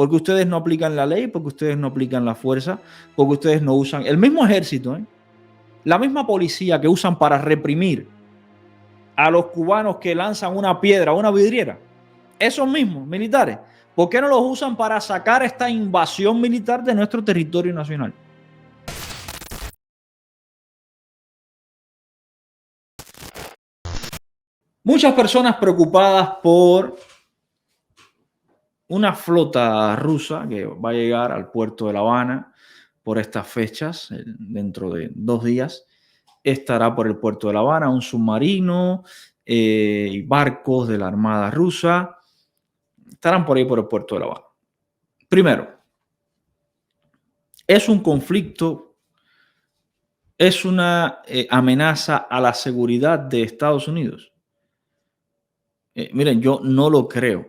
porque ustedes no aplican la ley, porque ustedes no aplican la fuerza, porque ustedes no usan el mismo ejército, la misma policía que usan para reprimir a los cubanos que lanzan una piedra o una vidriera. Esos mismos militares, ¿por qué no los usan para sacar esta invasión militar de nuestro territorio nacional? Muchas personas preocupadas por una flota rusa que va a llegar al puerto de La Habana por estas fechas, dentro de 2 días, estará por el puerto de La Habana un submarino y barcos de la Armada rusa, estarán por ahí por el puerto de La Habana. Primero, es un conflicto, es una amenaza a la seguridad de Estados Unidos. Miren, yo no lo creo.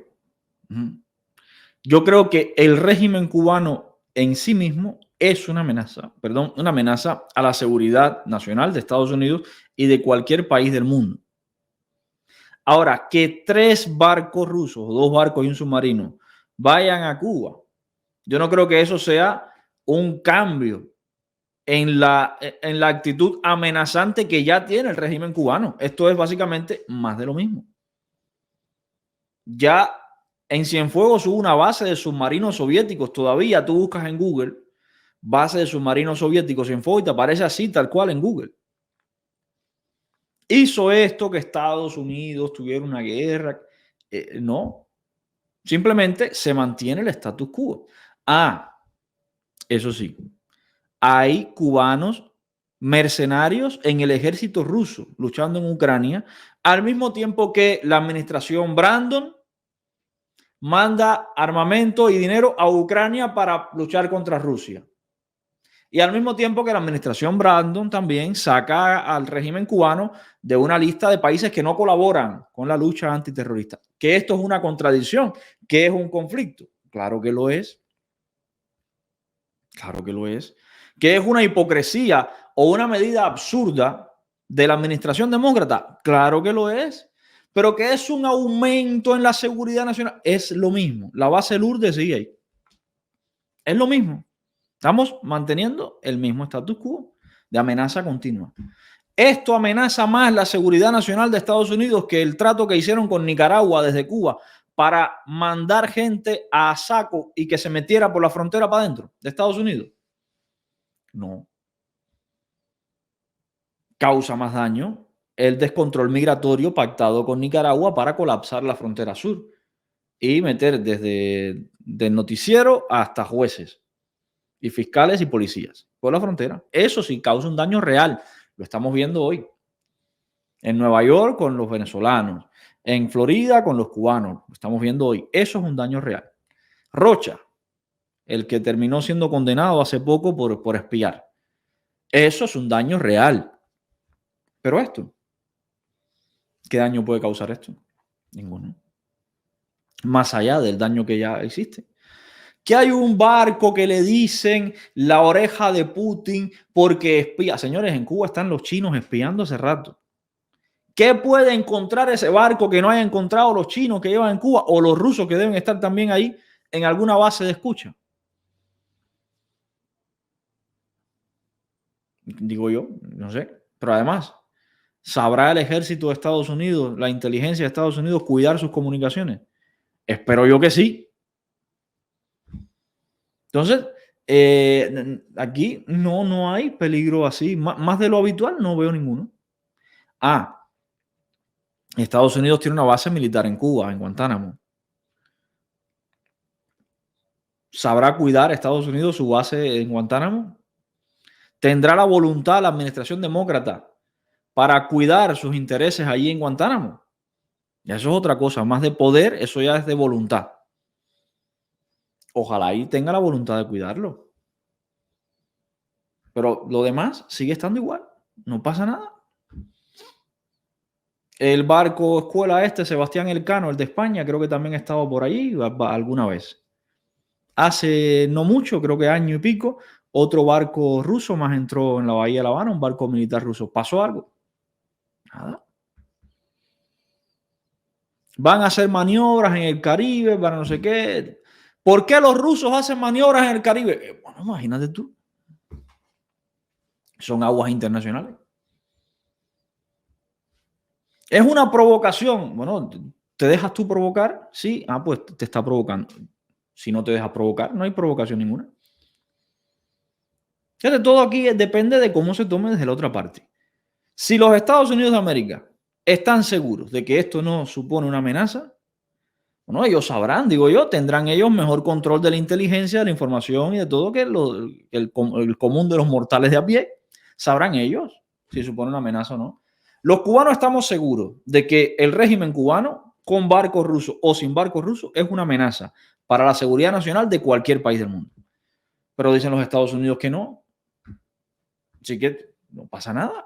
Yo creo que el régimen cubano en sí mismo es una amenaza, una amenaza a la seguridad nacional de Estados Unidos y de cualquier país del mundo. Ahora, que 3 barcos rusos, 2 barcos y un submarino, vayan a Cuba, yo no creo que eso sea un cambio en la actitud amenazante que ya tiene el régimen cubano. Esto es básicamente más de lo mismo. Ya en Cienfuegos hubo una base de submarinos soviéticos. Todavía tú buscas en Google base de submarinos soviéticos Cienfuegos y te aparece así, tal cual en Google. ¿Hizo esto que Estados Unidos tuviera una guerra? No. Simplemente se mantiene el status quo. Eso sí, hay cubanos mercenarios en el ejército ruso luchando en Ucrania, al mismo tiempo que la administración Brandon manda armamento y dinero a Ucrania para luchar contra Rusia. Y al mismo tiempo que la administración Brandon también saca al régimen cubano de una lista de países que no colaboran con la lucha antiterrorista. Que esto es una contradicción, que es un conflicto. Claro que lo es. Claro que lo es. Que es una hipocresía o una medida absurda de la administración demócrata. Claro que lo es. Pero que es un aumento en la seguridad nacional. Es lo mismo. La base Lourdes sigue ahí. Es lo mismo. Estamos manteniendo el mismo status quo de amenaza continua. Esto amenaza más la seguridad nacional de Estados Unidos que el trato que hicieron con Nicaragua desde Cuba para mandar gente a saco y que se metiera por la frontera para adentro de Estados Unidos. No. Causa más daño el descontrol migratorio pactado con Nicaragua para colapsar la frontera sur y meter desde el noticiero hasta jueces y fiscales y policías por la frontera. Eso sí causa un daño real. Lo estamos viendo hoy. En Nueva York con los venezolanos. En Florida con los cubanos. Lo estamos viendo hoy. Eso es un daño real. Rocha, el que terminó siendo condenado hace poco por espiar. Eso es un daño real. Pero esto, ¿qué daño puede causar esto? Ninguno. Más allá del daño que ya existe. Que hay un barco que le dicen la oreja de Putin porque espía. Señores, en Cuba están los chinos espiando hace rato. ¿Qué puede encontrar ese barco que no haya encontrado los chinos que llevan en Cuba o los rusos que deben estar también ahí en alguna base de escucha? Digo yo, no sé. Pero además, ¿sabrá el ejército de Estados Unidos, la inteligencia de Estados Unidos cuidar sus comunicaciones? Espero yo que sí. Entonces, aquí no hay peligro así. Más de lo habitual no veo ninguno. Estados Unidos tiene una base militar en Cuba, en Guantánamo. ¿Sabrá cuidar Estados Unidos su base en Guantánamo? ¿Tendrá la voluntad la administración demócrata para cuidar sus intereses allí en Guantánamo? Ya eso es otra cosa, más de poder, eso ya es de voluntad. Ojalá y tenga la voluntad de cuidarlo. Pero lo demás sigue estando igual, no pasa nada. El barco escuela Sebastián Elcano, el de España, creo que también ha estado por allí alguna vez. Hace no mucho, creo que año y pico, otro barco ruso más entró en la Bahía de La Habana, un barco militar ruso. ¿Pasó algo? Nada. Van a hacer maniobras en el Caribe para no sé qué. ¿Por qué los rusos hacen maniobras en el Caribe? Bueno, imagínate tú. Son aguas internacionales. ¿Es una provocación? Bueno, ¿te dejas tú provocar? Sí. Ah, pues te está provocando. Si no te dejas provocar, no hay provocación ninguna. Fíjate, todo aquí depende de cómo se tome desde la otra parte. Si los Estados Unidos de América están seguros de que esto no supone una amenaza, bueno, ellos sabrán, digo yo, tendrán ellos mejor control de la inteligencia, de la información y de todo que el común de los mortales de a pie. Sabrán ellos si supone una amenaza o no. Los cubanos estamos seguros de que el régimen cubano, con barcos rusos o sin barcos rusos, es una amenaza para la seguridad nacional de cualquier país del mundo. Pero dicen los Estados Unidos que no. Así que no pasa nada.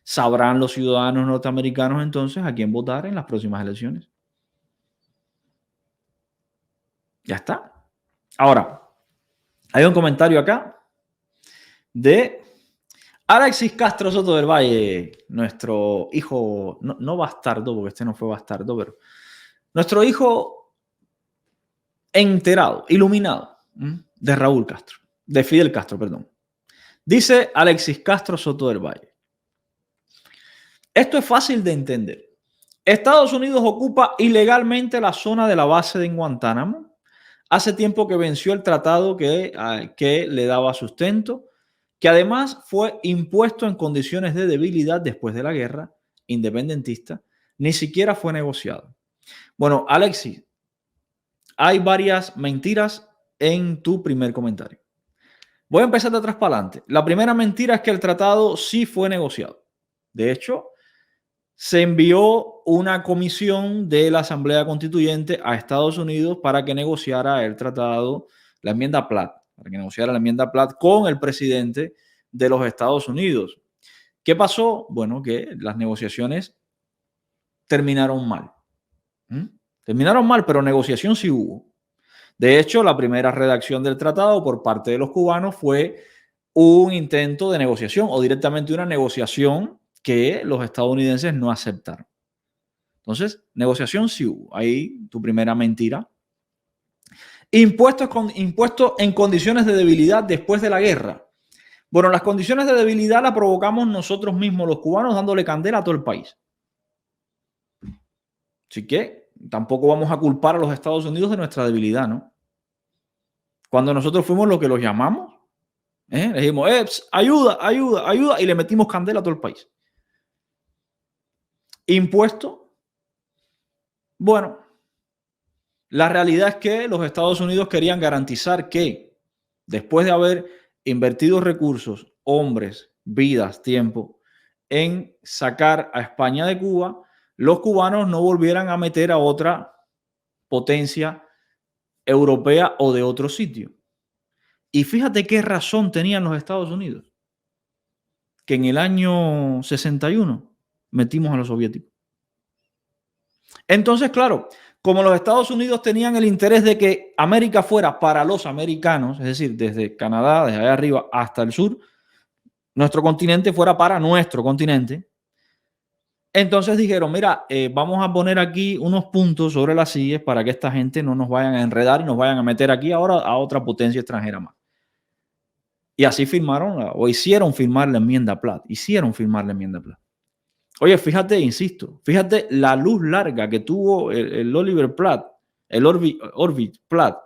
Sabrán los ciudadanos norteamericanos entonces a quién votar en las próximas elecciones. Ya está. Ahora, hay un comentario acá de Alexis Castro Soto del Valle, nuestro hijo, no bastardo, porque este no fue bastardo, pero nuestro hijo enterado, iluminado, de Raúl Castro, de Fidel Castro, perdón. Dice Alexis Castro Soto del Valle. Esto es fácil de entender. Estados Unidos ocupa ilegalmente la zona de la base de Guantánamo. Hace tiempo que venció el tratado que le daba sustento, que además fue impuesto en condiciones de debilidad después de la guerra independentista, ni siquiera fue negociado. Bueno, Alexis, hay varias mentiras en tu primer comentario. Voy a empezar de atrás para adelante. La primera mentira es que el tratado sí fue negociado. De hecho, se envió una comisión de la Asamblea Constituyente a Estados Unidos para que negociara el tratado, la enmienda Platt, para que negociara la enmienda Platt con el presidente de los Estados Unidos. ¿Qué pasó? Bueno, que las negociaciones terminaron mal. Terminaron mal, pero negociación sí hubo. De hecho, la primera redacción del tratado por parte de los cubanos fue un intento de negociación o directamente una negociación que los estadounidenses no aceptaron. Entonces, negociación sí hubo. Ahí tu primera mentira. Impuestos en condiciones de debilidad después de la guerra. Bueno, las condiciones de debilidad las provocamos nosotros mismos, los cubanos, dándole candela a todo el país. Así que tampoco vamos a culpar a los Estados Unidos de nuestra debilidad, ¿no? Cuando nosotros fuimos lo que los llamamos, le dijimos, ayuda, ayuda, ayuda, y le metimos candela a todo el país. Impuesto. Bueno, la realidad es que los Estados Unidos querían garantizar que después de haber invertido recursos, hombres, vidas, tiempo, en sacar a España de Cuba, los cubanos no volvieran a meter a otra potencia europea o de otro sitio. Y fíjate qué razón tenían los Estados Unidos, que en el año 61 metimos a los soviéticos. Entonces, claro, como los Estados Unidos tenían el interés de que América fuera para los americanos, es decir, desde Canadá, desde allá arriba hasta el sur, nuestro continente fuera para nuestro continente, entonces dijeron, mira, vamos a poner aquí unos puntos sobre las sillas para que esta gente no nos vayan a enredar y nos vayan a meter aquí ahora a otra potencia extranjera más. Y así firmaron, o hicieron firmar la enmienda Platt. Oye, fíjate, insisto, fíjate la luz larga que tuvo el Oliver Platt, el Orville Platt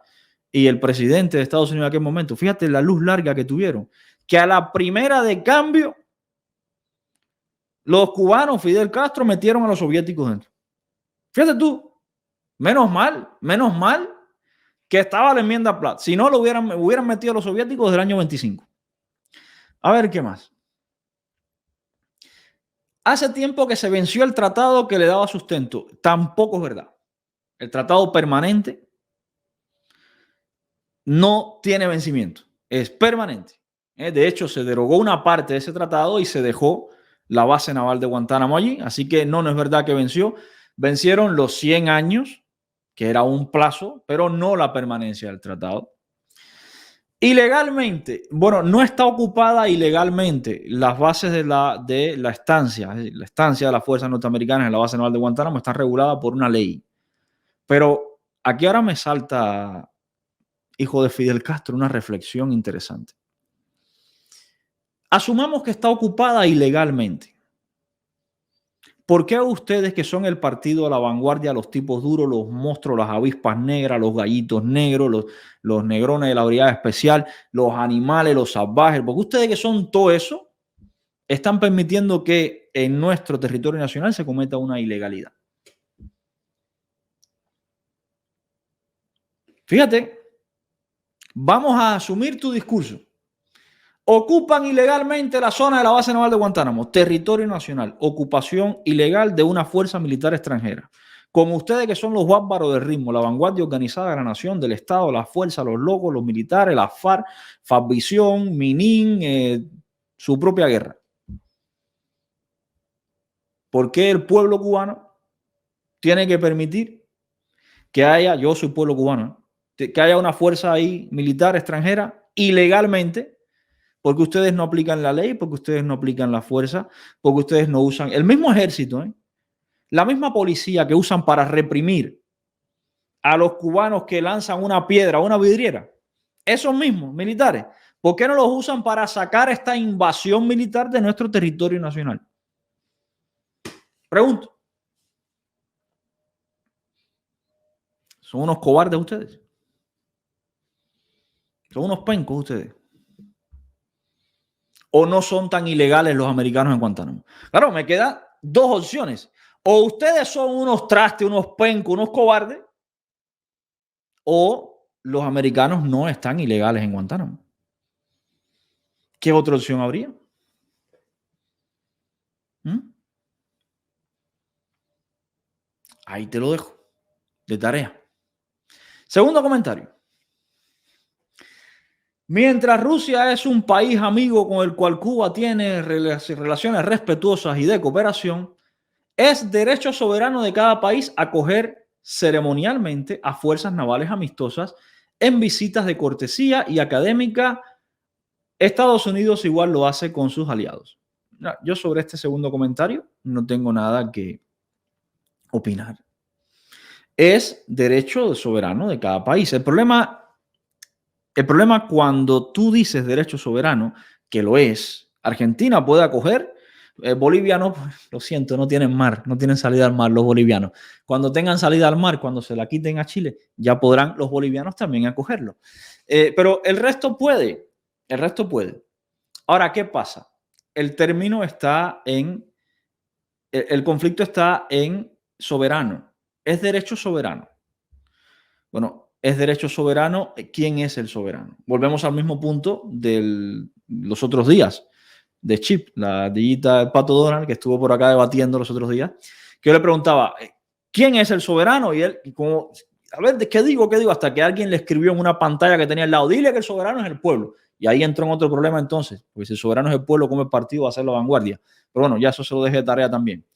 y el presidente de Estados Unidos en aquel momento. Fíjate la luz larga que tuvieron, que a la primera de cambio, los cubanos, Fidel Castro, metieron a los soviéticos dentro. Fíjate tú, menos mal que estaba la enmienda Platt. Si no, hubieran metido a los soviéticos desde el año 25. A ver, ¿qué más? Hace tiempo que se venció el tratado que le daba sustento. Tampoco es verdad. El tratado permanente no tiene vencimiento. Es permanente. De hecho, se derogó una parte de ese tratado y se dejó la base naval de Guantánamo allí. Así que no es verdad que venció. Vencieron los 100 años, que era un plazo, pero no la permanencia del tratado. Ilegalmente, bueno, no está ocupada ilegalmente las bases de la estancia. La estancia de las fuerzas norteamericanas en la base naval de Guantánamo está regulada por una ley. Pero aquí ahora me salta hijo de Fidel Castro, una reflexión interesante. Asumamos que está ocupada ilegalmente. ¿Por qué ustedes, que son el partido de la vanguardia, los tipos duros, los monstruos, las avispas negras, los gallitos negros, los negrones de la brigada especial, los animales, los salvajes, porque ustedes que son todo eso, están permitiendo que en nuestro territorio nacional se cometa una ilegalidad? Fíjate, vamos a asumir tu discurso. Ocupan ilegalmente la zona de la base naval de Guantánamo, territorio nacional, ocupación ilegal de una fuerza militar extranjera. Con ustedes, que son los bárbaros del ritmo, la vanguardia organizada de la nación, del Estado, la fuerza, los locos, los militares, la FARC, FARCvisión, Minin, su propia guerra. ¿Por qué el pueblo cubano tiene que permitir que haya, yo soy pueblo cubano, que haya una fuerza ahí militar extranjera ilegalmente? Porque ustedes no aplican la ley, porque ustedes no aplican la fuerza, porque ustedes no usan el mismo ejército, la misma policía que usan para reprimir a los cubanos que lanzan una piedra o una vidriera. Esos mismos militares, ¿por qué no los usan para sacar esta invasión militar de nuestro territorio nacional? Pregunto. ¿Son unos cobardes ustedes? ¿Son unos pencos ustedes? ¿O no son tan ilegales los americanos en Guantánamo? Claro, me quedan dos opciones. O ustedes son unos trastes, unos pencos, unos cobardes, o los americanos no están ilegales en Guantánamo. ¿Qué otra opción habría? Ahí te lo dejo, de tarea. Segundo comentario. Mientras Rusia es un país amigo con el cual Cuba tiene relaciones respetuosas y de cooperación, es derecho soberano de cada país acoger ceremonialmente a fuerzas navales amistosas en visitas de cortesía y académica. Estados Unidos igual lo hace con sus aliados. Yo sobre este segundo comentario no tengo nada que opinar. Es derecho soberano de cada país. El problema cuando tú dices derecho soberano, que lo es, Argentina puede acoger, Bolivia no, lo siento, no tienen mar, no tienen salida al mar los bolivianos. Cuando tengan salida al mar, cuando se la quiten a Chile, ya podrán los bolivianos también acogerlo. Pero el resto puede, el resto puede. Ahora, ¿qué pasa? El término está en, el conflicto está en soberano. Es derecho soberano. Bueno, es derecho soberano. ¿Quién es el soberano? Volvemos al mismo punto de los otros días de Chip, la ardillita del Pato Donald, que estuvo por acá debatiendo los otros días, que yo le preguntaba, ¿quién es el soberano? Y él, como, a ver, ¿qué digo? ¿Qué digo? Hasta que alguien le escribió en una pantalla que tenía al lado, dile que el soberano es el pueblo. Y ahí entró en otro problema entonces, porque si el soberano es el pueblo, ¿cómo el partido va a ser la vanguardia? Pero bueno, ya eso se lo dejé de tarea también.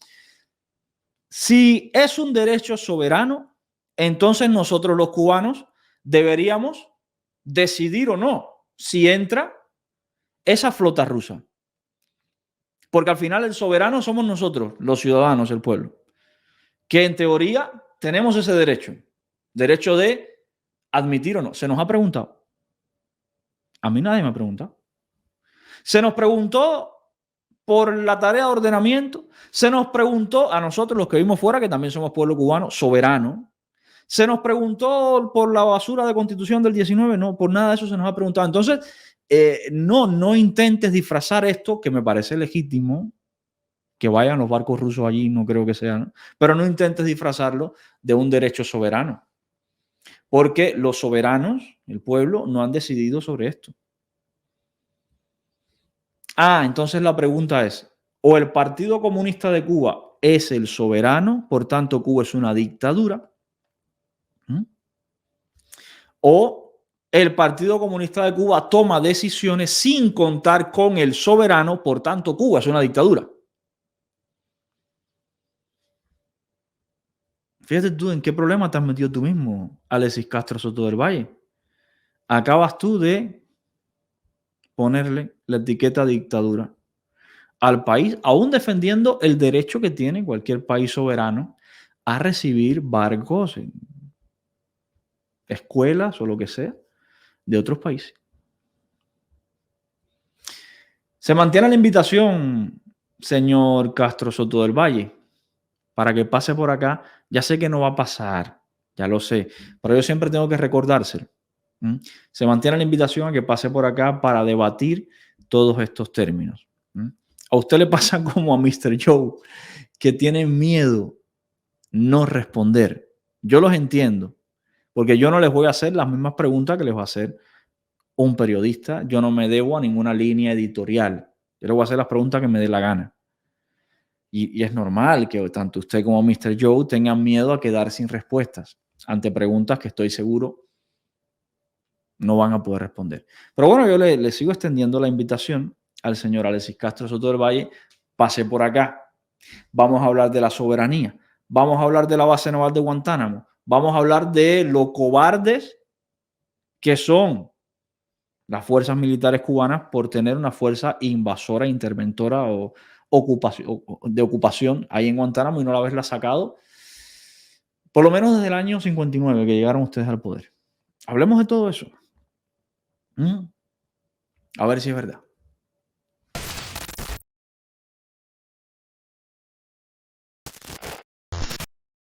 Si es un derecho soberano, entonces nosotros los cubanos deberíamos decidir o no si entra esa flota rusa. Porque al final el soberano somos nosotros, los ciudadanos, el pueblo, que en teoría tenemos ese derecho de admitir o no. Se nos ha preguntado. A mí nadie me ha preguntado. Se nos preguntó por la tarea de ordenamiento, se nos preguntó a nosotros los que vimos fuera, que también somos pueblo cubano, soberano. Se nos preguntó por la basura de Constitución del 19, no, por nada de eso se nos ha preguntado. Entonces, no intentes disfrazar esto, que me parece legítimo, que vayan los barcos rusos allí, no creo que sea, ¿no? Pero no intentes disfrazarlo de un derecho soberano, porque los soberanos, el pueblo, no han decidido sobre esto. Entonces la pregunta es, o el Partido Comunista de Cuba es el soberano, por tanto Cuba es una dictadura, o el Partido Comunista de Cuba toma decisiones sin contar con el soberano, por tanto Cuba es una dictadura. Fíjate tú en qué problema te has metido tú mismo, Alexis Castro Soto del Valle. Acabas tú de ponerle la etiqueta dictadura al país, aún defendiendo el derecho que tiene cualquier país soberano a recibir barcos, escuelas o lo que sea, de otros países. Se mantiene la invitación, señor Castro Soto del Valle, para que pase por acá. Ya sé que no va a pasar, ya lo sé, pero yo siempre tengo que recordárselo. ¿Mm? Se mantiene la invitación a que pase por acá para debatir todos estos términos. ¿Mm? A usted le pasa como a Mr. Joe, que tiene miedo no responder. Yo los entiendo, porque yo no les voy a hacer las mismas preguntas que les va a hacer un periodista. Yo no me debo a ninguna línea editorial. Yo le voy a hacer las preguntas que me dé la gana. Y es normal que tanto usted como Mr. Joe tengan miedo a quedar sin respuestas ante preguntas que estoy seguro no van a poder responder. Pero bueno, yo le sigo extendiendo la invitación al señor Alexis Castro Soto del Valle. Pase por acá. Vamos a hablar de la soberanía. Vamos a hablar de la base naval de Guantánamo. Vamos a hablar de lo cobardes que son las fuerzas militares cubanas por tener una fuerza invasora, interventora o de ocupación ahí en Guantánamo y no la haberla sacado por lo menos desde el año 59 que llegaron ustedes al poder. Hablemos de todo eso. A ver si es verdad.